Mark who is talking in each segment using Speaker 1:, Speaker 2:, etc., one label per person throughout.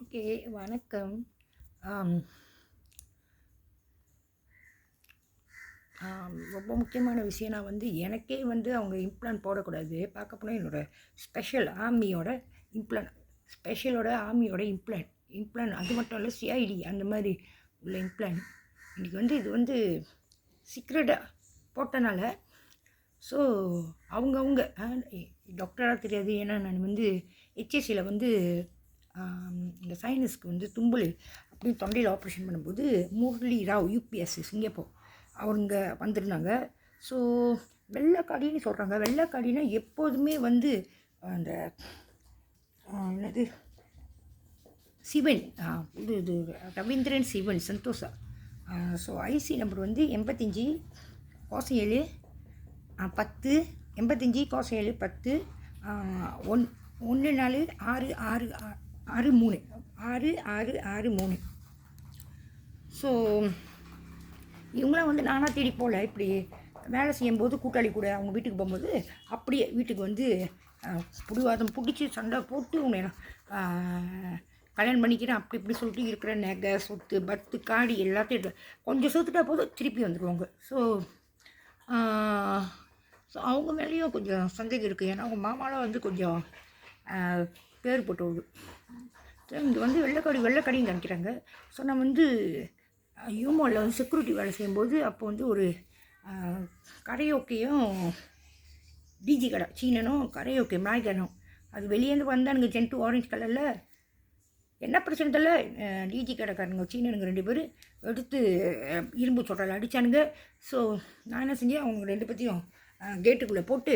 Speaker 1: Okay. வணக்கம். ஆம், ரொம்ப முக்கியமான விஷயம். நான் எனக்கே அவங்க இம்ப்ளான்ட் போடக்கூடாது. பார்க்க போனா என்னோட ஸ்பெஷல் ஆர்மியோட இம்ப்ளான்ட் ஸ்பெஷலோட ஆர்மியோட இம்ப்ளான்ட் இம்ப்ளான்ட் அது மட்டும் இல்ல, சிஐடி அந்த மாரி உள்ள இம்ப்ளான்ட். இன்னைக்கு இது சீக்ரெட்டா போட்டனால, ஸோ அவங்கவங்க டாக்டரா தெரியாது. ஏன்னா நான் ஹெச்எஸ்சில இந்த சைனஸ்க்கு தும்பல் அப்படின்னு தொண்டையில் ஆப்ரேஷன் பண்ணும்போது முரளி ராவ் யூபிஎஸ்சி சிங்கப்பூர் அவங்க வந்திருந்தாங்க. ஸோ வெள்ளைக்காடின்னு சொல்கிறாங்க. வெள்ளைக்காடினா எப்போதுமே அந்த என்னது சிவன் இது Ravindran Sivan Santhosha. So IC number 85 கோசம் 7 10 85 கோசம் 7 10 1 4 6 6 6 3 6 6 6 3. ஸோ இவங்களாம் நானாக தேடி போகல. இப்படி வேலை செய்யும்போது கூட்டாளி கூட அவங்க வீட்டுக்கு போகும்போது அப்படியே வீட்டுக்கு புடிவாதம் பிடிச்சி சண்டை போட்டு உன்னை கல்யாணம் பண்ணிக்கிறேன் அப்படி இப்படி சொல்லிட்டு இருக்கிற நகை சொத்து பத்து காடி எல்லாத்தையும் கொஞ்சம் சொத்துட்டா போதும் திருப்பி வந்துடுவாங்க. ஸோ அவங்க மேலேயும் கொஞ்சம் சந்தேகம் இருக்குது. ஏன்னா அவங்க மாமாலாம் கொஞ்சம் பேர் போட்டு இங்கே வெள்ளைக்கடின்னு நினைக்கிறாங்க. ஸோ நான் யூமோவில் செக்யூரிட்டி வேலை செய்யும்போது அப்போ ஒரு கரையோக்கையும் டிஜி கடை சீனனும் கரையோக்கே மாய்கனும் அது வெளியேருந்து வந்தானுங்க ஜென்ட்டு ஆரஞ்சு கலரில். என்ன பிரச்சனை தெரியல, டிஜி கடைக்காரங்க சீனனுங்க 2 பேர் எடுத்து இரும்பு சொட்டால் அடித்தானுங்க. ஸோ நான் என்ன செஞ்சேன், அவங்க 2 பேர்த்தையும் கேட்டுக்குள்ளே போட்டு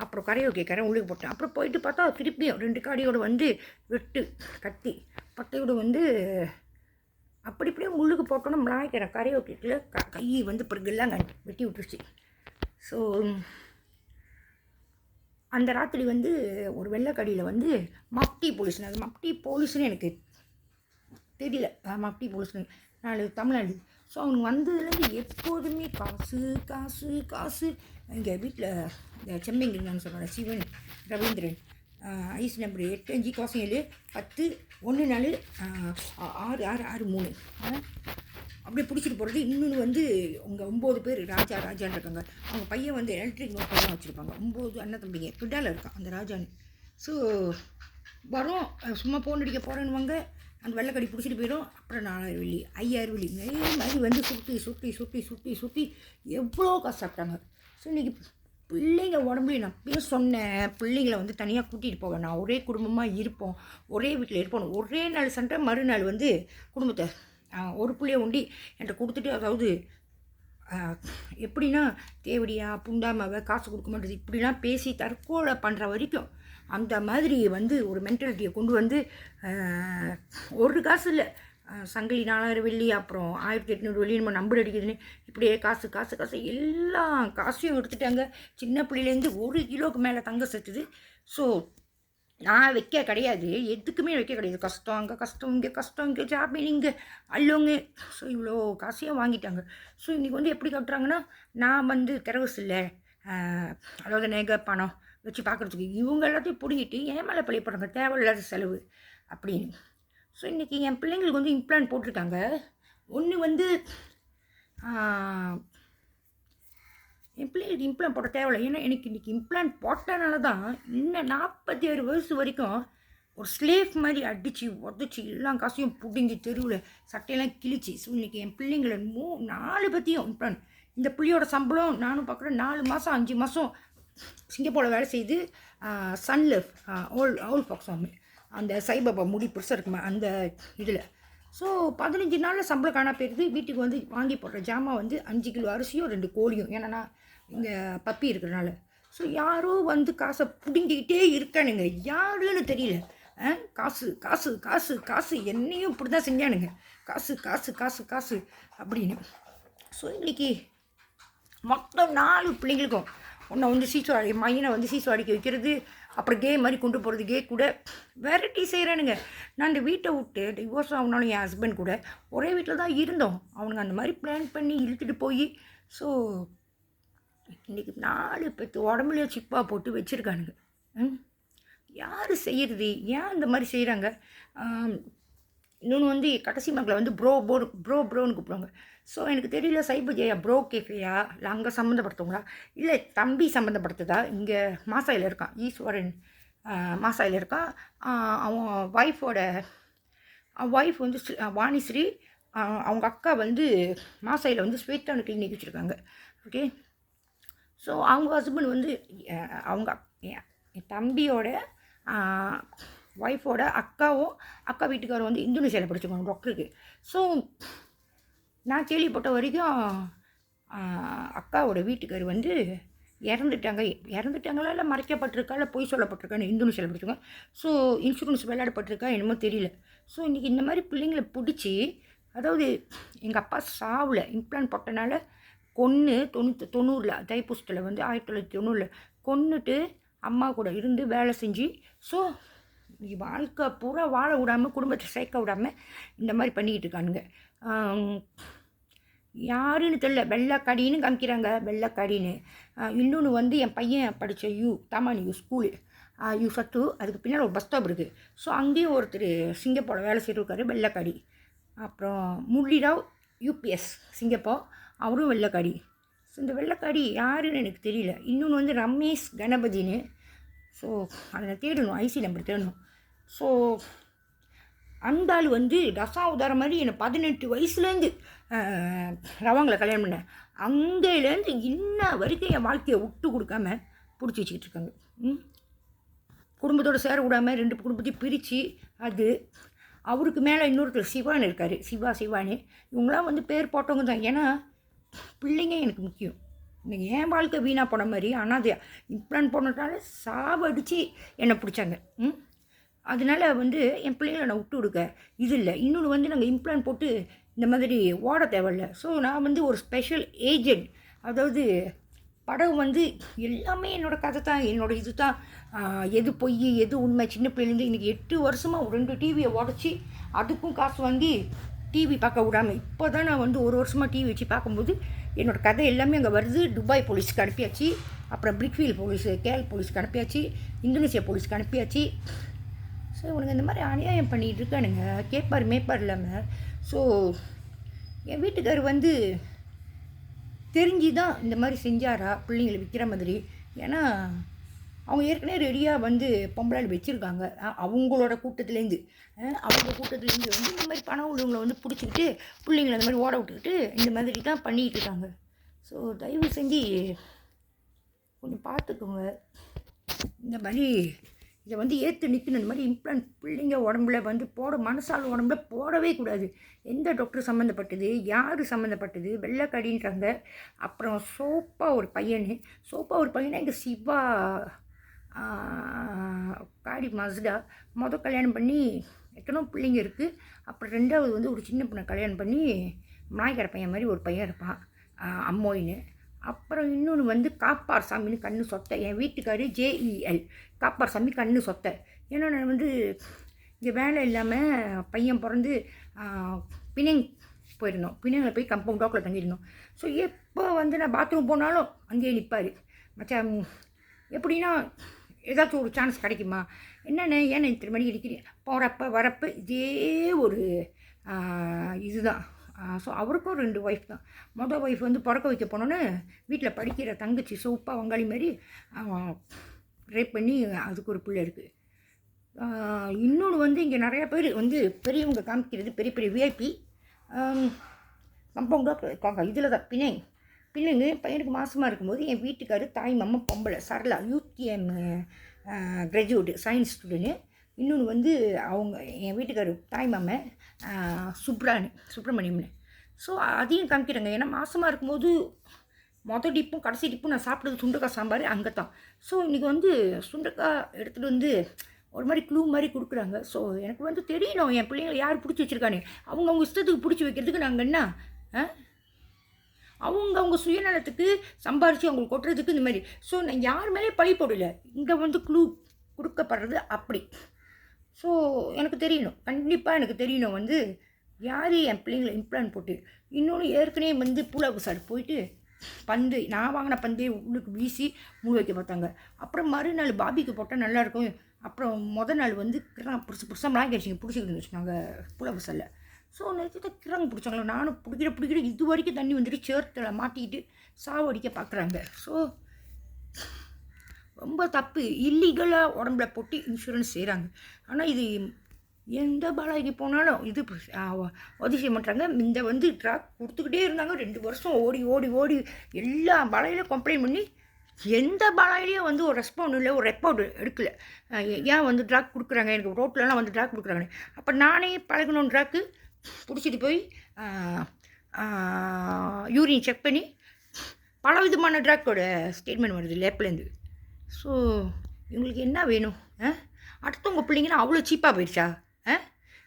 Speaker 1: அப்புறம் கரையோக்கேக்காரன் உள்ளே போட்டேன். அப்புறம் போயிட்டு பார்த்தா திருப்பியும் 2 காடியோடு வெட்டு கத்தி பட்டையோடு அப்படி இப்படியே முள்ளுக்கு போட்டோன்னா மிளாய்க்கிறேன். கரையோக்கில் கை பிறகுலாம் வெட்டி விட்டுருச்சு. ஸோ அந்த ராத்திரி ஒரு வெள்ளைக்கடியில் மப்டி போலீஸ்னு, அது மப்டி போலீஸ்னு எனக்கு தெரியல. மப்டி போலீஸ்னு 4 தமிழ்நாடு. ஸோ அவங்க வந்ததுலேருந்து எப்போதுமே காசு காசு காசு. எங்கள் வீட்டில் இந்த செம்மைங்கன்னு சொல்கிறேன் சிவன் ரவீந்திரன் ஐஸ் நம்பர் 85 கோசம் 7 10 1 4 6 6 6 3 அப்படியே பிடிச்சிட்டு போகிறது. இன்னொன்று உங்கள் 9 பேர் ராஜான்னு இருக்காங்க. அவங்க பையன் எலக்ட்ரிக் மோட்டர் தான் வச்சுருப்பாங்க. 9 அண்ணன் தம்பிங்க கிட்டால இருக்கான் அந்த ராஜான்னு. ஸோ வரும் சும்மா ஃபோன் அடிக்க போகிறேன்னுவாங்க. அந்த வெள்ளைக்கடி பிடிச்சிட்டு போயிடும். அப்புறம் 4000 வெள்ளி 5000 வெள்ளி நிறைய மாதிரி சுற்றி சுற்றி சுற்றி சுற்றி சுற்றி எவ்வளோ காசு சாப்பிட்டாங்க. ஸோ இன்றைக்கி பிள்ளைங்க உடம்புல நான் பேர் சொன்னேன், பிள்ளைங்களை தனியாக கூட்டிகிட்டு போவேன். நான் ஒரே குடும்பமாக இருப்போம், ஒரே வீட்டில் இருப்போம். ஒரே நாள் சண்டை மறுநாள் குடும்பத்தை ஒரு பிள்ளைய உண்டி என்கிட்ட கொடுத்துட்டு, அதாவது எப்படின்னா தேவடியா புண்டாமாவை காசு கொடுக்க மாட்டேது இப்படிலாம் பேசி தற்கொலை பண்ணுற வரைக்கும் அந்த மாதிரி ஒரு மென்டாலிட்டியை கொண்டு ஒரு காசு இல்லை. சங்கிலி 4000 வெள்ளி அப்புறம் 1800 வெள்ளி நம்ம நம்பர் அடிக்குதுன்னு இப்படியே காசு காசு காசு எல்லா காசையும் எடுத்துட்டாங்க. சின்ன பிள்ளையிலேருந்து 1 கிலோவுக்கு மேலே தங்க சேர்த்துது. ஸோ நான் வைக்க கிடையாது, எதுக்குமே வைக்க கிடையாது. கஷ்டம் அங்கே கஷ்டம் இங்கே கஷ்டம் இங்கே ஜாப் இங்கே அல்லோங்க. ஸோ இவ்வளோ காசையும் வாங்கிட்டாங்க. ஸோ இன்றைக்கி எப்படி கட்டுறாங்கன்னா, நான் திறவசு இல்லை, அதாவது நகை பணம் வச்சு பார்க்குறதுக்கு இவங்க எல்லாத்தையும் பிடிக்கிட்டு ஏன் மேலே பழி போடுறாங்க, தேவையில்லாத செலவு அப்படின்னு. ஸோ இன்றைக்கி என் பிள்ளைங்களுக்கு இம்ப்ளான்ட் போட்டிருக்காங்க. ஒன்று என் பிள்ளைங்களுக்கு இம்ப்ளான்ட் போட தேவையில்லை. ஏன்னா எனக்கு இன்றைக்கி இம்ப்ளான்ட் போட்டனால தான் இன்னும் 46 வயசு வரைக்கும் ஒரு ஸ்லேஃப் மாதிரி அடித்து உதச்சி எல்லா காசையும் பிடுங்கி தெருவில் சட்டையெல்லாம் கிழிச்சு. ஸோ இன்றைக்கி என் பிள்ளைங்களை 4 பற்றியும் இம்ப்ளான்ட். இந்த பிள்ளையோட சம்பளம் நானும் பார்க்குறேன் 4 மாதம் 5 மாதம் சிங்கப்பூரில் வேலை செய்து சன்லெஃப் ஓல் ஃபாக்ஸாமு அந்த சாய்பாபா முடி பெருசாக இருக்குமா அந்த இதில். ஸோ 15 நாளில் சம்பளம் காணா போயிடுது. வீட்டுக்கு வாங்கி போடுற ஜாமான் 5 கிலோ அரிசியும் 2 கோழியும். ஏன்னா இங்கே பப்பி இருக்கிறனால. ஸோ யாரோ காசை பிடுங்கிக்கிட்டே இருக்கானுங்க, யாருன்னு தெரியல. காசு காசு காசு காசு என்னையும் இப்படி தான் செஞ்சானுங்க, காசு காசு காசு காசு அப்படின்னு. ஸோ இன்றைக்கி மொத்தம் 4 பிள்ளைங்களுக்கும் ஒன்றை சீசோ மையனை சீசோ அடிக்க வைக்கிறது, அப்புறம் கே மாதிரி கொண்டு போகிறது, கே கூட வெரைட்டி செய்கிறானுங்க. நான் இந்த வீட்டை விட்டு டிவோர்ஸ் ஆகணும்னாலும் என் ஹஸ்பண்ட் கூட ஒரே வீட்டில் தான் இருந்தோம். அவனுங்க அந்த மாதிரி பிளான் பண்ணி இழுத்துட்டு போய் ஸோ இன்றைக்கி 4 பேர்த்து உடம்புலையும் சிப்பாக போட்டு வச்சுருக்கானுங்க. யார் செய்கிறது, ஏன் இந்த மாதிரி செய்கிறாங்க? இன்னொன்று வந்து கடைசி மார்க்கில் வந்து ப்ரோன்னு கூப்பிடுவாங்க. ஸோ எனக்கு தெரியல சைபர் ஜெயா ப்ரோ கேட்குறியா இல்லை அங்கே சம்மந்தப்படுத்துவங்களா இல்லை தம்பி சம்மந்தப்படுத்துதா. இங்கே மாசாயில் இருக்கான் ஈஸ்வரன், மாசாயில் இருக்கான். அவன் ஒய்ஃப் வந்து வாணிஸ்ரீ, அவங்க அக்கா வந்து மாசாயில் வந்து ஸ்வேதான கிளினிக் வச்சுருக்காங்க. ஓகே, ஸோ அவங்க ஹஸ்பண்ட் வந்து அவங்க என் தம்பியோட ஒய்ஃபோட அக்கா வீட்டுக்காரர் வந்து இந்தோனேஷியாவில் படிச்சுக்கோங்க டாக்டருக்கு. ஸோ நான் கேள்விப்பட்ட வரைக்கும் அக்காவோட வீட்டுக்காரர் வந்து இறந்துட்டாங்களா இல்லை மறைக்கப்பட்டிருக்கா இல்லை பொய் சொல்லப்பட்டிருக்கான்னு இந்தோனேஷியாவில் படிச்சுக்கோங்க. ஸோ இன்சூரன்ஸ் விளையாடப்பட்டிருக்கா என்னமோ தெரியல. ஸோ இன்றைக்கி இந்த மாதிரி பிள்ளைங்களை பிடிச்சி, அதாவது எங்கள் அப்பா சாவில் இம்ப்ளான்ட் போட்டனால கொன்று 90 தைப்பூசத்தில் வந்து 1990 கொன்னுட்டு அம்மா கூட இருந்து வேலை செஞ்சு, ஸோ வாழ்க்கை பூரா வாழ விடாமல் குடும்பத்தை சேர்க்க விடாமல் இந்த மாதிரி பண்ணிக்கிட்டு இருக்கானுங்க. யாருன்னு தெரியல, வெள்ளைக்காடின்னு காமிக்கிறாங்க, வெள்ளைக்காடின்னு. இன்னொன்று வந்து என் பையன் படித்த தாமானி ஸ்கூலு சத்து, அதுக்கு பின்னால் ஒரு பஸ் ஸ்டாப் இருக்குது. ஸோ அங்கேயும் ஒருத்தர் சிங்கப்பூரில் வேலை செய்திருக்காரு, வெள்ளைக்காடி. அப்புறம் முரளிராவ் யூபிஎஸ் சிங்கப்பூர், அவரும் வெள்ளைக்காடி. ஸோ இந்த வெள்ளைக்காடி யாருன்னு எனக்கு தெரியல. இன்னொன்று வந்து ரமேஷ் கணபதினு. ஸோ அதை நான் தேடணும், ஐசி நம்பர் தேடணும். ஸோ அந்த ஆள் வந்து தசாவதாரம் மாதிரி என்னை 18 வயசுலேருந்து ரவாங்களை கல்யாணம் பண்ணேன். அங்கேலேருந்து இன்ன வரைக்கும் என் வாழ்க்கையை விட்டு கொடுக்காம பிடிச்சி வச்சுக்கிட்டு இருக்காங்க. குடும்பத்தோடு சேர விடாமல் 2 குடும்பத்தையும் பிரித்து, அது அவருக்கு மேலே இன்னொருத்தர் சிவான்னு இருக்கார், சிவானு. இவங்களாம் வந்து பேர் போட்டவங்க தான். ஏன்னா பிள்ளைங்க எனக்கு முக்கியம். இன்றைக்கி என் வாழ்க்கை வீணாக போன மாதிரி, ஆனால் அது இம்ப்ளான்ட் போனதால சாவடித்து என்னை பிடிச்சாங்க. அதனால் வந்து என் பிள்ளைங்களை நான் விட்டு கொடுக்க இது இல்லை. இன்னொன்று வந்து நாங்கள் இம்ப்ளான்ட் போட்டு இந்த மாதிரி ஓட தேவையில்ல. ஸோ நான் வந்து ஒரு ஸ்பெஷல் ஏஜென்ட். அதாவது படம் வந்து எல்லாமே என்னோடய கதை தான், என்னோடய இது தான். எது பொய் எது உண்மை, சின்ன பிள்ளைலேருந்து இன்றைக்கி 8 வருஷமாக 2 டிவியை உடச்சி அதுக்கும் காசு வாங்கி டிவி பார்க்க விடாமல் இப்போ தான் நான் வந்து 1 வருஷமாக டிவி வச்சு பார்க்கும்போது என்னோடய கதை எல்லாமே அங்கே வருது. துபாய் போலீஸ்க்கு அனுப்பியாச்சு, அப்புறம் பிரிக்ஃபீல்ட் போலீஸு கேல் போலீஸ்க்கு அனுப்பியாச்சு, இந்தோனேஷியா போலீஸ்க்கு அனுப்பியாச்சு. ஸோ இவனுங்க இந்த மாதிரி அநியாயம் பண்ணிகிட்டு இருக்கானுங்க, கேட்பார் மேய்ப்பார் இல்லாமல். ஸோ என் வீட்டுக்கார் வந்து தெரிஞ்சு தான் இந்த மாதிரி செஞ்சாரா பிள்ளைங்களை விற்கிற மாதிரி. ஏன்னா அவங்க ஏற்கனவே ரெடியாக வந்து பொம்பளால் வச்சுருக்காங்க. அவங்களோட கூட்டத்துலேருந்து வந்து இந்த மாதிரி பணம் உள்ளவங்களை வந்து பிடிச்சிக்கிட்டு பிள்ளைங்களை அந்த மாதிரி ஓட விட்டுக்கிட்டு இந்த மாதிரி தான் பண்ணிக்கிட்டு இருக்காங்க. ஸோ தயவு செஞ்சு கொஞ்சம் பார்த்துக்கோங்க. இந்த மாதிரி இதை வந்து ஏற்று நிற்கணும். இந்த மாதிரி இம்ப்ளான்ட் பிள்ளைங்க உடம்புல வந்து மனசால் உடம்புல போடவே கூடாது. எந்த டாக்டர் சம்மந்தப்பட்டது, யார் சம்மந்தப்பட்டது, வெள்ளைக்காடின்றாங்க. அப்புறம் சோப்பா ஒரு பையனை எங்கள் சிவா காடி மஸ்டா கல்யாணம் பண்ணி எத்தனோ பிள்ளைங்க இருக்குது. அப்புறம் 2வது வந்து ஒரு சின்ன பொண்ணை கல்யாணம் பண்ணி நாய்க்கரை பையன் மாதிரி ஒரு பையன் இருப்பான், அம்மோயின்னு. அப்புறம் இன்னொன்று வந்து காப்பார் சாமின்னு கண்ணு சொத்தை. என் வீட்டுக்காரு JEL காப்பார் சாமி கண்ணு சொத்தை. ஏன்னா நான் வந்து இங்கே வேலை இல்லாமல் பையன் பிறந்து பிணைங் போயிருந்தோம். பிணைங்கில் போய் கம்பவுண்ட் டாக்கில் தங்கியிருந்தோம். ஸோ எப்போ வந்து நான் பாத்ரூம் போனாலும் அங்கேயே நிற்பார். மச்சான் எப்படின்னா ஏதாச்சும் ஒரு சான்ஸ் கிடைக்குமா, என்னென்ன ஏன்னா இத்தனை மணிக்கு இருக்கிறேன் போகிறப்ப வரப்போ இதே ஒரு இதுதான். ஸோ அவருக்கும் 2 ஒய்ஃப் தான். மொதல் ஒய்ஃப் வந்து பிறக்க வைக்க போனோன்னு வீட்டில் படிக்கிற தங்கச்சி சூப்பாக வங்காளி மாதிரி ரேப் பண்ணி அதுக்கு ஒரு பிள்ளை இருக்குது. இன்னொன்று வந்து இங்கே நிறையா பேர் வந்து பெரியவங்க காமிக்கிறது பெரிய பெரிய விஐபி கம்பவுண்டாக இருக்காங்க. இதில் தான் பிள்ளைங்க பையனுக்கு மாதமாக இருக்கும்போது என் வீட்டுக்காரு தாய் மாமா பொம்பளை Sarala UTM graduate science student. இன்னொன்று வந்து அவங்க என் வீட்டுக்காரு தாய் மாமன் சுப்பிரமணியம்னு. ஸோ அதையும் காமிக்கிறாங்க. ஏன்னா மாதமாக இருக்கும்போது மொதல் டிப்பும் கடைசி டிப்பும் நான் சாப்பிட்றது சுண்டக்காய் சாம்பார் அங்கே தான். ஸோ இன்றைக்கி வந்து சுண்டக்காய் எடுத்துகிட்டு வந்து ஒரு மாதிரி க்ளூ மாதிரி கொடுக்குறாங்க. ஸோ எனக்கு வந்து தெரியணும் என் பிள்ளைங்களை யார் பிடிச்சி வச்சுருக்கானே. அவங்க இஷ்டத்துக்கு பிடிச்சி வைக்கிறதுக்கு நாங்கள் என்ன அவங்க சுயநலத்துக்கு சம்பாரித்து அவங்களுக்கு கொட்டுறதுக்கு இந்த மாதிரி. ஸோ நான் யார் மேலே பழி போடலை, இங்கே வந்து க்ளூ கொடுக்கப்படுறது அப்படி. ஸோ எனக்கு தெரியணும், கண்டிப்பாக எனக்கு தெரியணும் வந்து யார் என் பிள்ளைங்களை இம்ப்ளான்ட் போட்டு. இன்னொன்று ஏற்கனவே வந்து பூலாவு சார் போயிட்டு பந்து நான் வாங்கின பந்தே உள்ளுக்கு வீசி மூணு வைக்க பார்த்தாங்க. அப்புறம் மறுநாள் பாபிக்கு போட்டால் நல்லாயிருக்கும் அப்புறம் நாள் வந்து புதுசாக பிளாங்கெட் வச்சுங்க பிடிச்சிக்கிட்டு இருந்துச்சு நாங்கள் புலவசல்ல. ஸோ நேற்று தான் கிராங்க பிடிச்சாங்களோ, நானும் பிடிக்கிற இது வரைக்கும் தண்ணி வந்துட்டு சேர்த்தில் மாட்டிக்கிட்டு சாவடிக்க பார்க்குறாங்க. ஸோ ரொம்ப தப்பு. இல்லீகலாக உடம்புல போட்டு இன்சூரன்ஸ் செய்கிறாங்க. ஆனால் இது எந்த பாலாய்க்கு போனாலும் இது உதவி செய்ய மாட்டாங்க. இந்த வந்து ட்ராக் கொடுத்துக்கிட்டே இருந்தாங்க 2 வருஷம் ஓடி ஓடி ஓடி எல்லா பாலாயிலும் கம்ப்ளைண்ட் பண்ணி எந்த பாலாயிலையும் வந்து ஒரு ரெஸ்பாண்ட் இல்லை, ஒரு ரெக்கார்டு எடுக்கல. ஏன் வந்து ட்ராக் கொடுக்குறாங்க, எனக்கு ரோட்லலாம் வந்து ட்ராக் கொடுக்குறாங்க. அப்போ நானே பழகணும் ட்ராக்கு பிடிச்சிட்டு போய் யூரின் செக் பண்ணி பல விதமான ட்ராக்கோட ஸ்டேட்மெண்ட் வருது லேப்லேருந்து. ஸோ இவங்களுக்கு என்ன வேணும்? அடுத்தவங்க பிள்ளைங்கன்னா அவ்வளோ சீப்பாக போயிடுச்சா?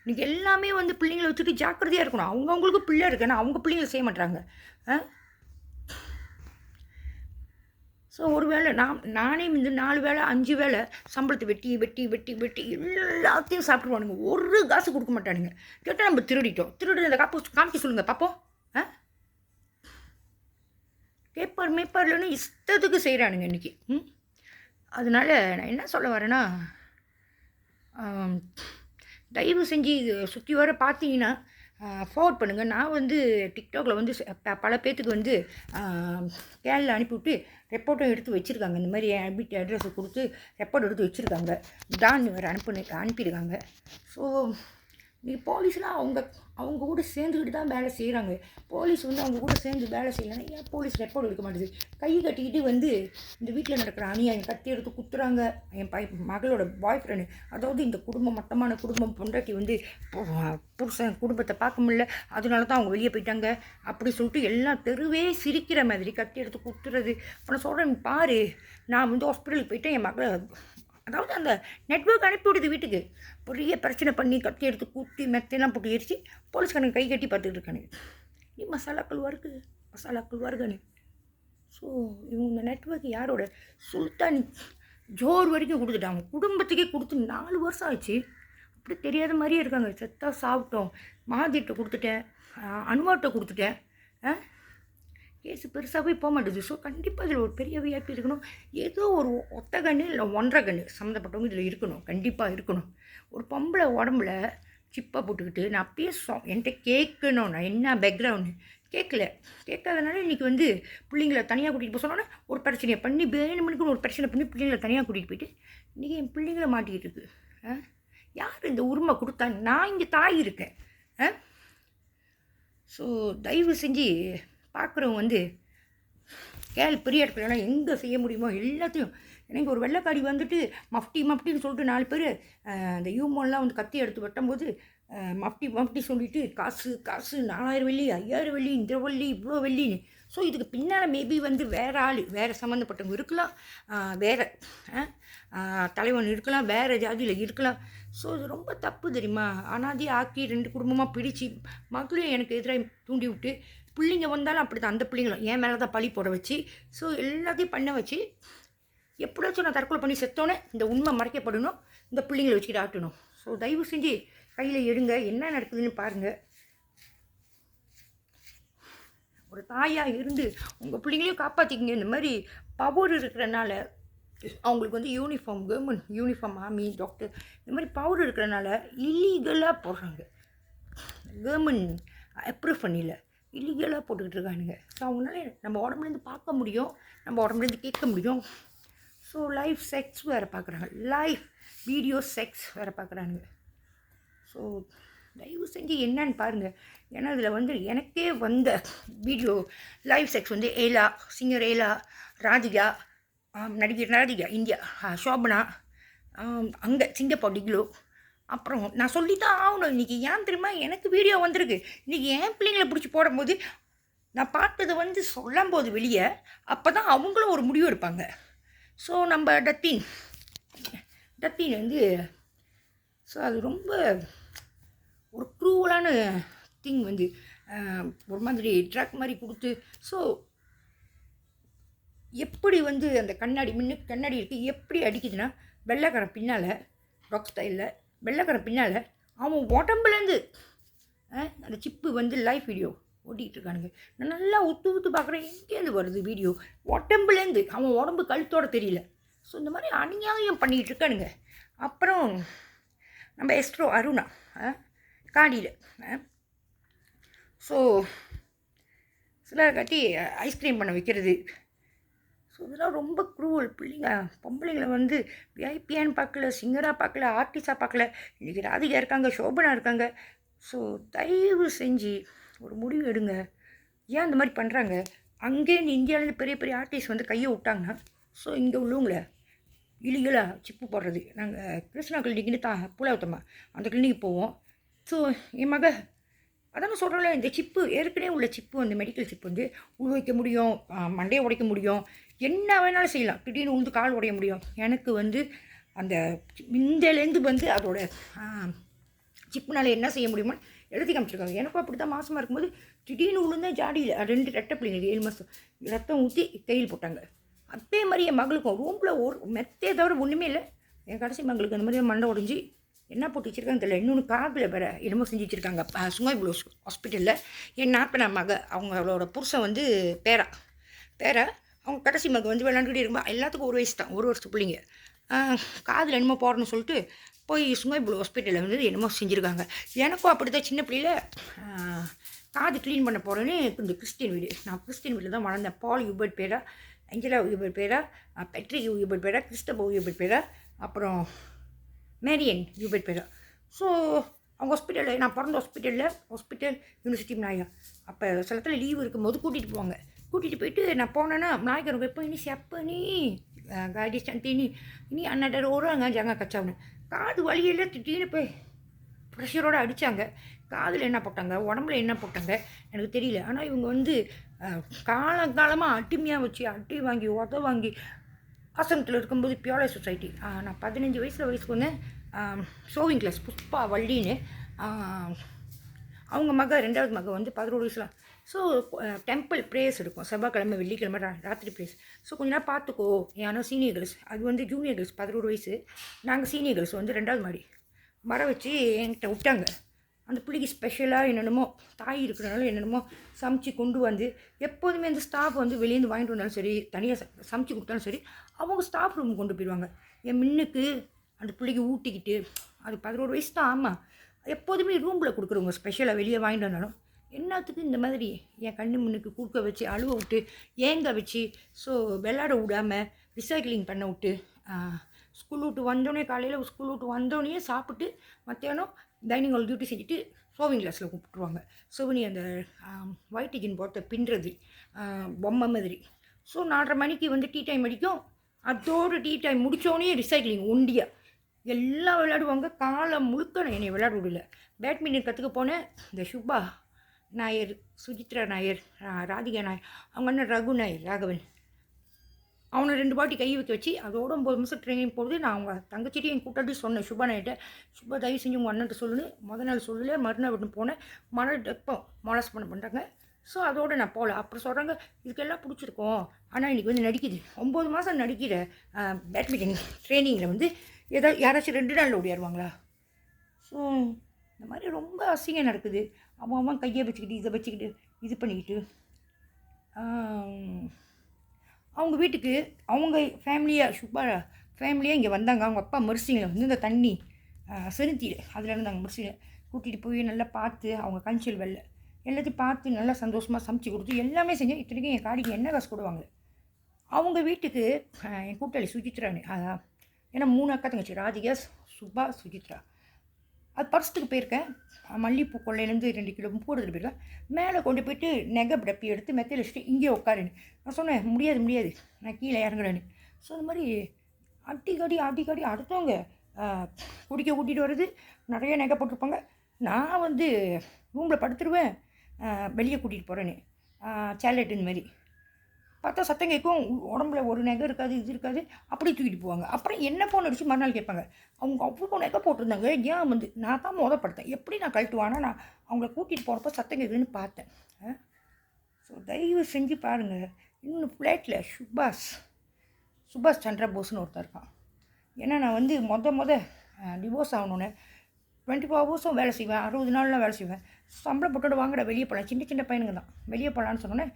Speaker 1: இன்றைக்கி எல்லாமே வந்து பிள்ளைங்களை வச்சுட்டு ஜாக்கிரதையாக இருக்கணும். அவங்கவுங்களுக்கு பிள்ளை இருக்குன்னா அவங்க பிள்ளைங்களை செய்ய மாட்டாங்க. ஸோ ஒரு வேளை நானே வந்து 4 வேளை 5 வேளை சம்பளத்தை வெட்டி வெட்டி வெட்டி வெட்டி எல்லாத்தையும் சாப்பிடுவானுங்க. ஒரு காசு கொடுக்க மாட்டானுங்க. கேட்டால் நம்ம திருடிட்டோம். அந்த காமிக்க சொல்லுங்கள் பார்ப்போம். மேப்பார்லன்னு இஷ்டத்துக்கு செய்கிறானுங்க இன்றைக்கி. அதனால் நான் என்ன சொல்ல வரேன்னா, தயவு செஞ்சு இது சுற்றி வர பார்த்தீங்கன்னா ஃபார்வர்ட் பண்ணுங்கள். நான் வந்து டிக்டாக்ல வந்து பல பேர்த்துக்கு வந்து கேனில் அனுப்பிவிட்டு ரெப்போர்ட்டும் எடுத்து வச்சுருக்காங்க. இந்த மாதிரி என் வீட்டு அட்ரஸை கொடுத்து ரெப்போர்ட் எடுத்து வச்சுருக்காங்க. டான் வேறு அனுப்பியிருக்காங்க. ஸோ இன்றைக்கி போலீஸ்லாம் அவங்க கூட சேர்ந்துக்கிட்டு தான் வேலை செய்கிறாங்க. போலீஸ் வந்து அவங்க கூட சேர்ந்து வேலை செய்யலைன்னா ஏன் போலீஸ் ரெப்போர்ட் எடுக்க மாட்டேது? கை கட்டிக்கிட்டு வந்து இந்த வீட்டில் நடக்கிற அநியாயம் கத்தி எடுத்து குத்துறாங்க. என் மகளோட பாய் ஃப்ரெண்டு, அதாவது இந்த குடும்பம் மட்டமான குடும்பம், பொண்டாட்டி வந்து புருஷன் குடும்பத்தை பார்க்க முடியல, அதனால தான் அவங்க வெளியே போயிட்டாங்க அப்படி சொல்லிட்டு எல்லாம் தெருவே சிரிக்கிற மாதிரி கத்தி எடுத்து குத்துறது. இப்போ நான் சொல்கிறேன் பாரு, நான் வந்து ஹாஸ்பிட்டலுக்கு போயிட்டேன், என் மகளை அதாவது அந்த நெட்வொர்க் அனுப்பி விடுது வீட்டுக்கு, பெரிய பிரச்சனை பண்ணி கத்தி எடுத்து கூட்டி மெத்தையெல்லாம் போட்டு எரிச்சு போலீஸ்காரங்க கை கட்டி பார்த்துக்கிட்டு இருக்கானுங்க. நீ மசாலாக்கள் வருகன்னு. ஸோ இவங்க நெட்வொர்க் யாரோட சுல்தான் ஜோர் வரைக்கும் கொடுத்துட்டாங்க. குடும்பத்துக்கே கொடுத்து 4 வருஷம் ஆச்சு. அப்படி தெரியாத மாதிரியே இருக்காங்க. செத்தா சாப்பிட்டோம், மாதிரிட்ட கொடுத்துட்டேன், அனுவாட்ட கொடுத்துட்டேன். கேஸு பெருசாகவே போக மாட்டேது. ஸோ கண்டிப்பாக இதில் ஒரு பெரிய விஐபி இருக்கணும். ஏதோ ஒரு ஒத்த கன்று இல்லை 1.5 கன்று சம்மந்தப்பட்டவங்க இதில் இருக்கணும், கண்டிப்பாக இருக்கணும். ஒரு பொம்பளை உடம்புல சிப்பாக போட்டுக்கிட்டு நான் பேசுவோம், என்கிட்ட கேட்கணும், நான் என்ன பேக்ரவுண்டு கேட்காதனால இன்றைக்கி வந்து பிள்ளைங்களை தனியாக கூட்டிகிட்டு போக சொன்னோன்னா ஒரு பிரச்சனையை பண்ணி வேணுமனுக்குன்னு ஒரு பிரச்சனை பண்ணி பிள்ளைங்களை தனியாக கூட்டிகிட்டு போயிட்டு இன்றைக்கி என் பிள்ளைங்களை மாட்டிக்கிட்டு இருக்குது. யார் இந்த உரிமை கொடுத்தா? நான் இங்கே தாய் இருக்கேன். ஸோ தயவு செஞ்சு பார்க்குறவங்க வந்து பெரிய இடத்துலலாம் எங்கே செய்ய முடியுமோ எல்லாத்தையும். எனக்கு ஒரு வெள்ளைக்காடி வந்துட்டு மஃப்டின்னு சொல்லிட்டு 4 பேர் அந்த யூமோன்லாம் வந்து கத்தி எடுத்து வெட்டும்போது மஃப்டி சொல்லிட்டு காசு 4000 வெள்ளி 5000 வெள்ளி இந்த வெள்ளி இவ்வளோ வெள்ளின்னு. ஸோ இதுக்கு பின்னால் மேபி வந்து வேறு ஆள், வேறு சம்மந்தப்பட்டவங்க இருக்கலாம், வேறு தலைவன் இருக்கலாம், வேறு ஜாதியில் இருக்கலாம். ஸோ இது ரொம்ப தப்பு தெரியுமா? அனாதி ஆக்கி 2 குடும்பமாக பிடிச்சி மக்களையும் எனக்கு எதிராக தூண்டி விட்டு பிள்ளைங்க வந்தாலும் அப்படி தான், அந்த பிள்ளைங்களும் என் மேலே தான் பழி போட வச்சு, ஸோ எல்லாத்தையும் பண்ண வச்சு எப்படியாச்சும் நான் தற்கொலை பண்ணி செத்தோன்னே இந்த உண்மை மறைக்கப்படணும், இந்த பிள்ளைங்களை வச்சுக்கிட்டு ஆட்டணும். ஸோ தயவு செஞ்சு கையில் எடுங்க, என்ன நடக்குதுன்னு பாருங்கள். ஒரு தாயாக இருந்து உங்கள் பிள்ளைங்களையும் காப்பாற்றிக்கிங்க. இந்த மாதிரி பவர் இருக்கிறனால அவங்களுக்கு வந்து uniform, government uniform, army, doctor, இந்த மாதிரி பவர் இருக்கிறனால இல்லீகலாக போடுறாங்க. கவர்மெண்ட் அப்ரூவ் பண்ணல, இல்லீகலாக போட்டுக்கிட்டு இருக்கானுங்க. ஸோ அவங்களால நம்ம உடம்புலேருந்து பார்க்க முடியும், நம்ம உடம்புலேருந்து கேட்க முடியும். ஸோ லைவ் செக்ஸ் வேறு பார்க்குறாங்க, லைவ் வீடியோ செக்ஸ் வேறு பார்க்குறானுங்க. ஸோ தயவு செஞ்சு என்னன்னு பாருங்கள். ஏன்னா இதில் வந்து எனக்கே வந்த வீடியோ லைவ் செக்ஸ் வந்து சிங்கர் ஏலா, ராதிகா, நடிகர் ராதிகா இந்தியா, சோபனா, அங்கே சிங்கப்பூர் டிக்லோ. அப்புறம் நான் சொல்லித்தான் ஆகணும். இன்றைக்கி ஏன் தெரியுமா எனக்கு வீடியோ வந்திருக்கு. இன்றைக்கி என் பிள்ளைங்களை பிடிச்சி போடும்போது நான் பார்த்ததை வந்து சொல்லும் போது வெளியே, அப்போ தான் அவங்களும் ஒரு முடிவு எடுப்பாங்க. ஸோ நம்ம டத்தின் வந்து ஸோ அது ரொம்ப ஒரு க்ரூவலான திங் வந்து ஒரு மாதிரி ட்ரக் மாதிரி கொடுத்து, ஸோ எப்படி வந்து அந்த கண்ணாடி இருக்குது, எப்படி அடிக்குதுன்னா வெள்ளைக்காரன் பின்னால் ராக் ஸ்டைலில் வெள்ளைக்காரன் பின்னால் அவன் உடம்புலேருந்து அந்த சிப்பு வந்து லைவ் வீடியோ ஓட்டிகிட்டு இருக்கானுங்க. நான் நல்லா உத்து பார்க்குறேன், எங்கேருந்து வருது வீடியோ? உடம்புலேருந்து, அவன் உடம்பு கழுத்தோடு தெரியல. ஸோ இந்த மாதிரி அநியாயம் பண்ணிகிட்டு இருக்கானுங்க. அப்புறம் நம்ம எஸ்ட்ரோ அருணா காடியில். ஸோ சிலர் கட்டி ஐஸ்கிரீம் பண்ண வைக்கிறது. ஸோ இதெல்லாம் ரொம்ப க்ரூவல். பொம்பளைங்களை வந்து விஐபியான்னு பார்க்கல, சிங்கராக பார்க்கல, ஆர்டிஸ்டாக பார்க்கல. இன்றைக்கி ராதிகா இருக்காங்க, சோபனா இருக்காங்க. ஸோ தயவு செஞ்சு ஒரு முடிவு எடுங்க. ஏன் அந்த மாதிரி பண்ணுறாங்க? அங்கேருந்து இந்தியாவிலேருந்து பெரிய பெரிய ஆர்டிஸ்ட் வந்து கையை விட்டாங்கன்னா, ஸோ இங்கே உள்ளவங்கள இலிகலாக சிப்பு போடுறது. நாங்கள் கிருஷ்ணா கிளினிக்னு புலாவத்தம்மா அந்த கிளினிக் போவோம். ஸோ என் மக அதான சொல்கிறேன்ல, இந்த சிப்பு ஏற்கனவே உள்ள சிப்பு வந்து மெடிக்கல் சிப்பு வந்து உள் வைக்க முடியும், மண்டையை உடைக்க முடியும், என்ன வேணாலும் செய்யலாம். திடீர்னு உழுந்து கால் உடைய முடியும். எனக்கு வந்து அந்த இந்தலேருந்து வந்து அதோட சிப்புனால் என்ன செய்ய முடியுமோ எழுதி காமிச்சிருக்காங்க. எனக்கும் அப்படி தான் மாதமாக இருக்கும்போது திடீர்னு உளுந்தா ஜாடியில் 2 ரெட்டை பிள்ளைங்க 7 மாதம் ரத்தம் ஊற்றி கையில் போட்டாங்க. அதே மாதிரி என் மகளுக்கும் ரூமில் ஒரு மெத்தே தவிர ஒன்றுமே இல்லை. என் கடைசி மகளுக்கு அந்த மாதிரி மண்டை உடஞ்சி என்ன போட்டு வச்சுருக்காங்க தெரியல. இன்னொன்று காதில் வேறு என்னமோ செஞ்சு வச்சுருக்காங்க சுங்காய் புலோஸ் ஹாஸ்பிட்டலில். என் நாற்பனா மக அவங்களோட புருஷன் வந்து பேரா அவங்க கடைசி மக வந்து விளாண்டுக்கிட்டே இருக்கும்போது எல்லாத்துக்கும் 1 வயசு தான், 1 வருஷத்து பிள்ளைங்க. காதில் என்னமோ போடணும்னு சொல்லிட்டு போய் சுங்காய் புலோ ஹாஸ்பிட்டலில் வந்து என்னமோ செஞ்சுருக்காங்க. எனக்கும் அப்படி தான் சின்ன பிள்ளையில் காது க்ளீன் பண்ண போகிறேன்னு இந்த கிறிஸ்டின் வீடு. நான் கிறிஸ்டின் வீட்டில் தான் வளர்ந்தேன். பால் யூபர்ட் பேரா, ஏஞ்சலா யூபர்ட் பேரா, பெட்ரிக் யூபர்ட் பேரா, கிறிஸ்டபோ யூபர்ட் பேரா, அப்புறம் மேரியன் யூபர்ட் பேரா. ஸோ அவங்க ஹாஸ்பிட்டலில் நான் பிறந்த ஹாஸ்பிட்டல் யூனிவர்சிட்டி விநாயகர். அப்போ சில இடத்துல லீவு இருக்கும்போது கூட்டிகிட்டு போவாங்க. கூட்டிகிட்டு போயிட்டு நான் போனேன்னா விநாயகர் எப்போ இனி செப்பனி காடி சந்தினி இனி அண்ணாடர் ஓடுறாங்க ஜாங்க கச்சாவுன்னு காது வழியில் திடீர்னு போய் ப்ரெஷரோடு அடித்தாங்க. காதில் என்ன போட்டாங்க, உடம்புல என்ன போட்டாங்க எனக்கு தெரியல. ஆனால் இவங்க வந்து காலங்காலமாக அடிமையாக வச்சு அடி வாங்கி வாங்கி ஆசிரமத்தில் இருக்கும்போது பியோலை சொசைட்டி. நான் 15 வயசுக்கு வந்து ஷோவிங் கிளாஸ் புஷ்பா வள்ளின்னு அவங்க மக 2வது மக வந்து 11 வயசில். ஸோ டெம்பிள் ப்ரேயர்ஸ் இருக்கும் செவ்வாய்க்கிழமை வெள்ளிக்கிழமை ராத்திரி ப்ரேயர்ஸ். ஸோ கொஞ்ச நேரம் பார்த்துக்கோ. ஏன்னா சீனியர் கேர்ள்ஸ் அது வந்து ஜூனியர் கேர்ள்ஸ் 11 வயசு, நாங்கள் சீனியர் கேர்ள்ஸ் வந்து 2வது மாடி வர வச்சு என்கிட்ட விட்டாங்க. அந்த பிள்ளைக்கு ஸ்பெஷலாக என்னென்னமோ தாய் இருக்கிறனால என்னென்னமோ சமைச்சு கொண்டு வந்து எப்போதுமே அந்த ஸ்டாஃப் வந்து வெளியேருந்து வாங்கிட்டு வந்தாலும் சரி, தனியாக சமைச்சு கொடுத்தாலும் சரி, அவங்க ஸ்டாஃப் ரூம் கொண்டு போயிடுவாங்க. என் மின்னுக்கு அந்த பிள்ளைக்கு ஊட்டிக்கிட்டு அது 11 வயசு தான். ஆமாம், எப்போதுமே ரூமில் கொடுக்குறவங்க ஸ்பெஷலாக வெளியே வாங்கிட்டு வந்தாலும் என்னத்துக்கு இந்த மாதிரி என் கண்ணு முன்னுக்கு கூக்க வச்சு அழுவ விட்டு ஏங்க வச்சு ஸோ விளையாட விடாமல் ரிசைக்கிளிங் பண்ண விட்டு ஸ்கூல் விட்டு வந்தோடனே காலையில் ஸ்கூல் விட்டு வந்தோடனே சாப்பிட்டு மத்தியானம் டைனிங் ஹால் டியூட்டி செஞ்சுட்டு ஷோவிங் கிளாஸில் கூப்பிட்டுருவாங்க. ஷோவினி அந்த ஒயிட் டிஜின் போட்ட பின்னுறது பொம்மை மாதிரி. ஸோ 4:30 மணிக்கு வந்து டீ டைம் அடிக்கும். அதோடு டீ டைம் முடித்தோடனே ரிசைக்கிளிங் ஒண்டியாக எல்லாம் விளையாடுவாங்க. காலம் முழுக்க நான் என்னை விளையாட விடல. பேட்மிண்டன் கற்றுக்க போனேன். இந்த சுபா நாயர், சுஜித்ரா நாயர், ராதிகா நாயர், அவங்க அண்ணன் ரகு நாயர் ராகவன், அவனை 2 வாட்டி கை வைக்க வச்சு அதோட 9 நிமிஷம் ட்ரைனிங் போகுது. நான் அவங்க தங்கச்சிட்டு என் கூட்டாட்டி சொன்னேன் சுபா நாயிட்ட, சுபா தயவு செஞ்சு உங்கள் அண்ணன்ட்ட சொல்லுன்னு. நாள் சொல்லலை, மறுநாள் விட்டு போனேன். எப்போ மாலஸ் பண்ணுறாங்க. ஸோ அதோடு நான் போகல. அப்புறம் சொல்கிறாங்க இதுக்கெல்லாம் பிடிச்சிருக்கோம், ஆனால் இன்றைக்கி வந்து நடிக்குது 9 மாதம் நடிக்கிற பேட்மிண்டன் ட்ரைனிங்கில் வந்து யாராச்சும் 2 நாளில் ஓடியாருவாங்களா? ஸோ இந்த மாதிரி ரொம்ப அசிங்கம் நடக்குது. அவன் கையை வச்சுக்கிட்டு இதை வச்சுக்கிட்டு இது பண்ணிக்கிட்டு அவங்க வீட்டுக்கு அவங்க ஃபேமிலியாக சுப்பா ஃபேமிலியாக இங்கே வந்தாங்க. அவங்க அப்பா மெர்சிங்கில் வந்து இந்த தண்ணி செலுத்திடு அதில் இருந்தாங்க. மெர்சிங்கில் கூட்டிகிட்டு போய் நல்லா பார்த்து அவங்க கஞ்சல் வெள்ளை எல்லாத்தையும் பார்த்து நல்லா சந்தோஷமாக சமைச்சு கொடுத்து எல்லாமே செஞ்சேன். இத்தனைக்கும் என் காடிக்கு என்ன காசு கொடுவாங்க. அவங்க வீட்டுக்கு என் கூட்டாளி சுஜித்ரான்னு ஏன்னா 3 அக்கா தங்கச்சி, ராதிகா, சுபா, சுஜித்ரா. அது பர்ஸ்ட்டுக்கு போயிருக்கேன். மல்லிகைப்பூ கொள்ளையிலேருந்து 2 கிலோ பூ எடுத்துகிட்டு போயிருக்கேன். மேலே கொண்டு போய்ட்டு நெகை டப்பி எடுத்து மெத்தையில் வச்சுட்டு இங்கே உட்காருன்னு நான் சொன்னேன். முடியாது நான் கீழே இறங்குறேன்னு. ஸோ இந்த மாதிரி அடிக்கடி அடுத்தவங்க குடிக்க கூட்டிகிட்டு வருது. நிறைய நெகை போட்டிருப்பாங்க. நான் வந்து ரூமில் படுத்துருவேன், வெளியே கூட்டிகிட்டு போகிறேன்னு சேலட் இந்த மாதிரி பார்த்தா சத்தம் கேட்கும். உடம்புல ஒரு நெகை இருக்காது, இது இருக்காது, அப்படி தூக்கிட்டு போவாங்க. அப்புறம் என்ன ஃபோன் அடித்து மறுநாள் கேட்பாங்க. அவங்க அவ்வளோ நெகை போட்டிருந்தாங்க. ஏன் வந்து நான் தான் மோதப்படுத்தேன், எப்படி நான் கழட்டுவானா? நான் அவங்கள கூட்டிகிட்டு போகிறப்ப சத்தம் கேட்குதுன்னு பார்த்தேன். ஸோ தயவு செஞ்சு பாருங்கள். இன்னும் ஃப்ளைட்டில் சுபாஷ் சந்திர போஸ்னு ஒருத்தர் இருக்கான். ஏன்னா நான் வந்து டிவோர்ஸ் ஆகணுன்னு 24 ஹவர்ஸும் வேலை செய்வேன், 60 நாள்லாம் வேலை செய்வேன். சம்பளம் போட்டோட வாங்கடா வெளியே போகலாம், சின்ன பையனுங்க தான் வெளியே போகலான்னு சொன்னோன்னே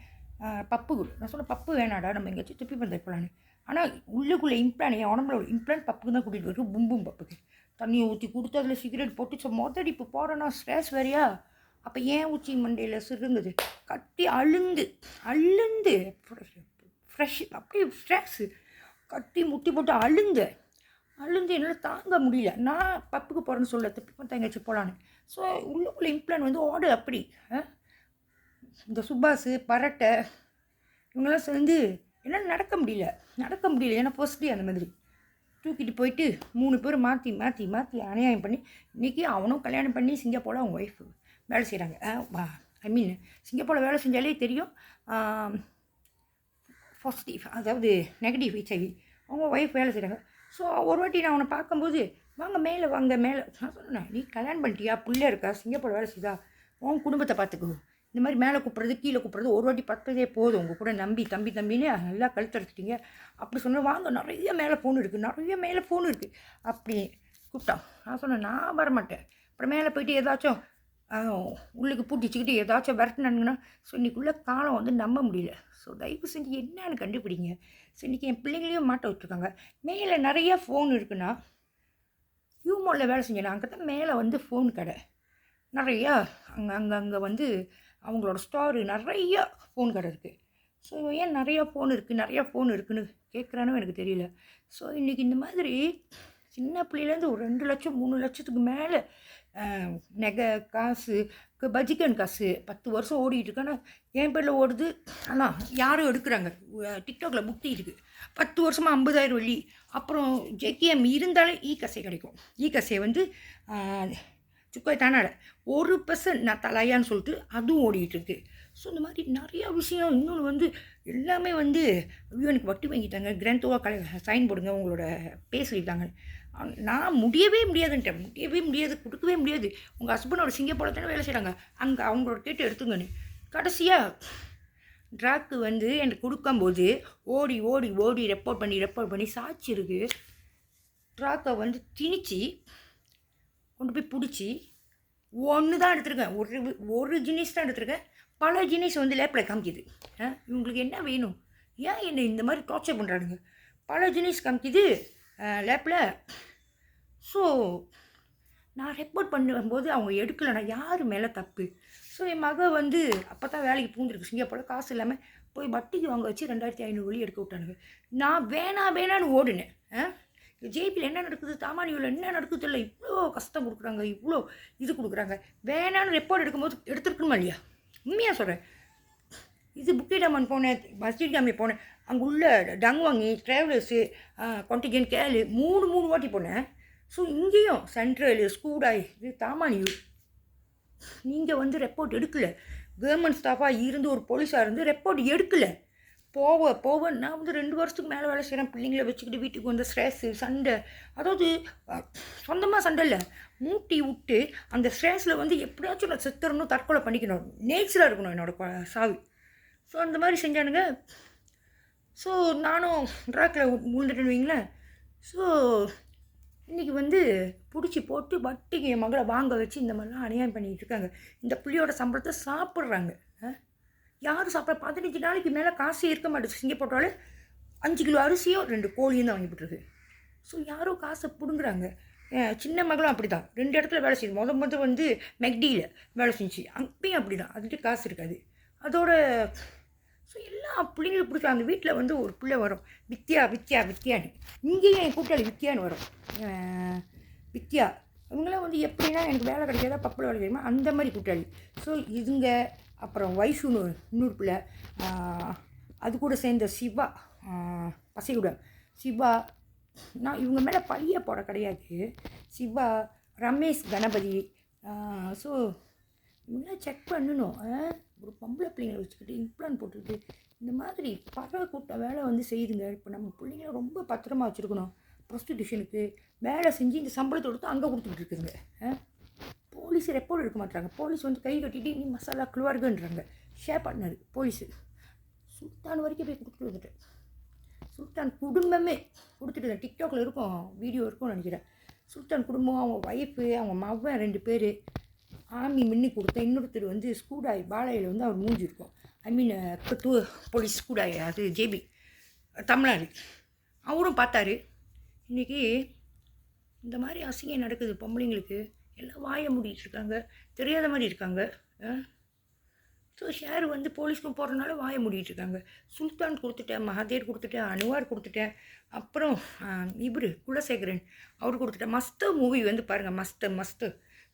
Speaker 1: பப்பு குடு. நான் சொன்னேன் பப்பு வேணாடா, நம்ம எங்கேயாச்சும் திருப்பி வந்து போகலான்னு. ஆனால் உள்ளுக்குள்ளே இம்ப்ளான் என் உடம்புல ஒரு இம்ப்ளான் பப்புக்கு தான் கூட்டிகிட்டு வரும், பும்பும் பப்புக்கு தண்ணியை ஊற்றி கொடுத்து அதில் சிகரெட் போட்டு மொதடிப்பு போகிறேன்னா ஸ்ட்ரெஸ் வேறையா. அப்போ ஏன் உச்சி மண்டையில் சிறுங்குது கட்டி அழுந்து ஃப்ரெஷ் அப்படியே ஸ்ட்ரெஸ்ஸு கட்டி முட்டி போட்டு அழுந்து என்னால் தாங்க முடியல. நான் பப்புக்கு போகிறேன்னு சொல்ல திருப்பி தங்கச்சி போகலான்னு. ஸோ உள்ளுக்குள்ளே இம்ப்ளான் வந்து ஓடு அப்படி. இந்த சுபாஷு பரட்டை இவங்கெல்லாம் சேர்ந்து என்னால் நடக்க முடியல. ஏன்னா ஃபர்ஸ்ட் டே அந்த மாதிரி தூக்கிட்டு போயிட்டு 3 பேர் மாற்றி அநியாயம் பண்ணி இன்றைக்கி அவனும் கல்யாணம் பண்ணி சிங்கப்பூரில் அவங்க ஒய்ஃபு வேலை செய்கிறாங்க. சிங்கப்பூரில் வேலை செஞ்சாலே தெரியும் பாசிட்டிவ், அதாவது நெகட்டிவ் ஹெச்ஐவி. அவங்க ஒய்ஃப் வேலை செய்கிறாங்க. ஸோ ஒரு வாட்டி நான் அவனை பார்க்கும்போது வாங்க மேலே நான் சொன்னேன், நீ கல்யாணம் பண்ணிட்டியா, பிள்ளை இருக்கா, சிங்கப்பூர் வேலை செய்தா, உன் குடும்பத்தை பார்த்துக்கோ. இந்த மாதிரி மேலே கூப்பிட்றது கீழே கூப்பிட்றது ஒரு வாட்டி பத்ததே போதும். உங்கள் கூட தம்பின்னு நல்லா கழுத்தெடுத்துட்டீங்க அப்படி சொன்னால் வாங்க நிறைய மேலே ஃபோன் இருக்குது அப்படி கூப்பிட்டான். நான் சொன்னேன் நான் வரமாட்டேன். அப்புறம் மேலே போயிட்டு ஏதாச்சும் உள்ளுக்கு பூட்டிச்சிக்கிட்டு ஏதாச்சும் விரட்டினானுங்கன்னா ஸோ இன்றைக்குள்ளே காலம் வந்து நம்ப முடியல. ஸோ தயவு செஞ்சு என்னன்னு கண்டுபிடிங்க. ஸோ இன்றைக்கி என் பிள்ளைங்களையும் மாட்ட வச்சுருக்காங்க. மேலே நிறையா ஃபோன் இருக்குன்னா யூமோவில் வேலை செஞ்சேன். அங்கே தான் மேலே வந்து ஃபோன் கடை நிறையா அங்கே வந்து அவங்களோட ஸ்டோரு நிறையா ஃபோன் கடை இருக்குது. ஸோ ஏன் நிறையா ஃபோன் இருக்குன்னு கேட்குறானோ எனக்கு தெரியல. ஸோ இன்றைக்கி இந்த மாதிரி சின்ன பிள்ளையிலேருந்து ஒரு 2 லட்சம் 3 லட்சத்துக்கு மேலே நகை காசு பஜிக்கன் காசு 10 வருஷம் ஓடிட்டுருக்கு. ஆனால் என் பேரில் ஓடுது. ஆனால் யாரும் எடுக்கிறாங்க. டிக்டாக்ல புக்தி இருக்குது 10 வருஷமாக 50,000 வெள்ளி. அப்புறம் ஜேகேஎம் இருந்தாலே ஈ-கசை கிடைக்கும். ஈ-கசை வந்து சுக்கை தானாட 1% நான் தலையான்னு சொல்லிட்டு அதுவும் ஓடிட்டுருக்கு. ஸோ இந்த மாதிரி நிறையா விஷயம். இன்னொன்று வந்து எல்லாமே வந்து ஐயோ எனக்கு வட்டி வாங்கிட்டாங்க, கிராண்டோவாக சைன் போடுங்க உங்களோட பேர் சொல்லிட்டாங்க. நான் முடியவே முடியாது, கொடுக்கவே முடியாது. உங்கள் ஹஸ்பண்டோட சிங்கப்பூரில் தானே வேலை செய்கிறாங்க, அங்கே அவங்களோட கேட்டு எடுத்துங்கன்னு. கடைசியாக ட்ராக்கு வந்து எனக்கு கொடுக்கும்போது ஓடி ரெப்போர்ட் பண்ணி சாட்சி இருக்குது. ட்ராக்கை வந்து திணிச்சு கொண்டு போய் பிடிச்சி ஒன்று தான் எடுத்துருக்கேன். ஒரு ஜினிஸ் தான் எடுத்துருக்கேன். பல ஜினிஸ் வந்து லேப்பில் காமிக்குது. இவங்களுக்கு என்ன வேணும், ஏன் என்னை இந்த மாதிரி டார்ச்சர் பண்ணுறானுங்க. பல ஜினிஸ் காமிக்குது லேப்பில். ஸோ நான் ரெப்போர்ட் பண்ணும்போது அவங்க எடுக்கலைன்னா யார் மேலே தப்பு. ஸோ என் மக வந்து அப்போ தான் வேலைக்கு பூந்துருக்கு. சிங்கப்பூரில் காசு இல்லாமல் போய் வட்டிக்கு வாங்க வச்சு 2,500 வெள்ளி எடுக்க விட்டானுங்க. நான் வேணான்னு ஓடுனேன். ஜேபியில் என்ன நடக்குது, தாமானியூவில் என்ன நடக்குது இல்லை, இவ்வளோ கஷ்டம் கொடுக்குறாங்க, இவ்வளோ இது கொடுக்குறாங்க. வேணான்னு ரெப்போர்ட் எடுக்கும்போது எடுத்துருக்கணுமா இல்லையா? உண்மையாக சொல்கிறேன். இது புக்கிடாமன் போனேன், மஸ்ஜித் டாமே போனேன். அங்கே உள்ள டங்வாங்கி ட்ராவலர்ஸு கொண்டிகன் கேலு 3 வாட்டி போனேன். ஸோ இங்கேயும் சென்ட்ரல் ஸ்கூடாய் இது தாமானியூர் நீங்கள் வந்து ரெப்போர்ட் எடுக்கலை. கவர்மெண்ட் ஸ்டாஃபாக இருந்து ஒரு போலீஸாக இருந்து ரெப்போர்ட் எடுக்கலை. போக நான் வந்து 2 வருஷத்துக்கு மேலே வேலை செய்கிறேன். பிள்ளைங்களை வச்சுக்கிட்டு வீட்டுக்கு வந்து ஸ்ட்ரெஸ்ஸு சண்டை, அதாவது சொந்தமாக சண்டை இல்லை, மூட்டி விட்டு அந்த ஸ்ட்ரெஸ்ஸில் வந்து எப்படியாச்சும் நான் செத்துறணும், தற்கொலை பண்ணிக்கணும், நேச்சராக இருக்கணும் என்னோடய சாவி. ஸோ அந்த மாதிரி செஞ்சானுங்க. ஸோ நானும் ட்ராக்கில் விழுந்துட்டேன்னு வைங்களேன். ஸோ இன்றைக்கி வந்து பிடிச்சி போட்டு வட்டிக்கு என் மகளை வாங்க வச்சு இந்த மாதிரிலாம் அநியாயம் பண்ணிகிட்டு இருக்காங்க. இந்த புள்ளியோட சம்பளத்தை சாப்பிட்றாங்க. யாரும் சாப்பிட 15 நாளைக்கு மேலே காசு இருக்க மாட்டேது. சிங்கப்பூர்ல 5 கிலோ அரிசியோ 2 கோழியும் தான் வாங்கிவிட்டுருக்கு. ஸோ யாரும் காசை பிடுங்குறாங்க. சின்ன மகளும் அப்படி தான் 2 இடத்துல வேலை செய்யுது. முதல் வந்து மெக்டியில் வேலை செஞ்சு அப்பயும் அப்படி தான், அதுகிட்ட காசு இருக்காது. அதோட ஸோ எல்லா பிள்ளைங்களும் பிடிக்கும். அந்த வீட்டில் வந்து ஒரு பிள்ளை வரும், வித்யான்னு. இங்கேயும் என் கூட்டாளி வித்யான்னு வரும். வித்யா இவங்களாம் வந்து எப்படின்னா எனக்கு வேலை கிடைக்காதா, பப்பில் வேலை கிடைக்குமா அந்த மாதிரி கூட்டாளி. ஸோ இதுங்க அப்புறம் வயசுன்னு இன்னொரு பிள்ளை, அது கூட சேர்ந்த சிவா பசையுடன் சிவா. நான் இவங்க மேலே பழிய போட கிடையாது. சிவா, ரமேஷ், கணபதி. ஸோ இவங்களாம் செக் பண்ணணும். ஒரு பொம்பளை பிள்ளைங்களை வச்சுக்கிட்டு இம்ப்ளான் போட்டுக்கிட்டு இந்த மாதிரி பல கூட்டம் வேலை வந்து செய்யுதுங்க. இப்போ நம்ம பிள்ளைங்கள ரொம்ப பத்திரமா வச்சுருக்கணும். ப்ரொஸ்டியூஷனுக்கு வேலை செஞ்சு இந்த சம்பளத்தை கொடுத்து அங்கே கொடுத்துக்கிட்டு இருக்குதுங்க. போலீஸ் ரெப்போர்ட் எடுக்க மாட்டாங்க. போலீஸ் வந்து கை கட்டிட்டு நீ மசாலா கிளுவாருங்கன்றாங்க. ஷேர் பண்ணார் போலீஸு. சுல்தான் வரைக்கும் போய் கொடுத்துட்டு வந்துட்டேன். சுல்தான் குடும்பமே கொடுத்துட்டு டிக்டாக்ல இருக்கும், வீடியோ இருக்கும்னு நினைக்கிறேன். சுல்தான் குடும்பம், அவங்க ஒய்ஃபு, அவங்க மகன் 2 பேர் ஆர்மி மின்னி கொடுத்தேன். இன்னொருத்தர் வந்து ஸ்கூடாய் பாளையில் வந்து அவர் மூஞ்சி இருக்கும். ஐ மீன் போலீஸ் ஸ்கூடாய், அது ஜேபி தமிழ்நாடு. அவரும் பார்த்தாரு. இன்றைக்கி இந்த மாதிரி அசிங்கம் நடக்குது பொம்பளைங்களுக்கு. எல்லாம் வாய மூடிட்டு இருக்காங்க, தெரியாத மாதிரி இருக்காங்க. ஸோ ஷேர் வந்து போலீஸ்க்கு போகிறதுனால வாய மூடிட்டு இருக்காங்க. சுல்தான் கொடுத்துட்டேன், மகாதேர் கொடுத்துட்டேன், அனுவார் கொடுத்துட்டேன், அப்புறம் இவர் குலசேகரன் அவர் கொடுத்துட்டேன். மஸ்து மூவி வந்து பாருங்கள், மஸ்து.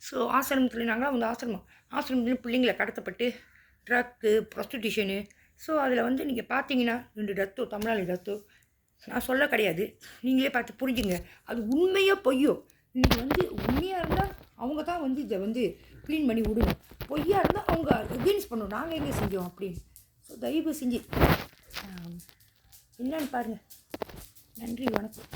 Speaker 1: ஸோ ஆசிரமத்தில் நாங்களாம் வந்து ஆசிரமத்துலேயும் பிள்ளைங்களை கடத்தப்பட்டு ட்ரக்கு ப்ராஸ்டியூஷனு. ஸோ அதில் வந்து நீங்கள் பார்த்தீங்கன்னா 2 டெத்தோ, தமிழ்நாடு டெத்தோ. நான் சொல்ல கிடையாது, நீங்களே பார்த்து புரிஞ்சுங்க. அது உண்மையோ பொய்யோ. நீங்கள் வந்து உண்மையாக இருந்தால் அவங்க தான் வந்து இதை வந்து க்ளீன் பண்ணி விடணும். பொய்யா இருந்தால் அவங்க எகெயின்ஸ்ட் பண்ணணும். நாங்கள் எங்கே செஞ்சோம் அப்படின்னு. ஸோ தயவு செஞ்சு என்னன்னு பாருங்கள். நன்றி, வணக்கம்.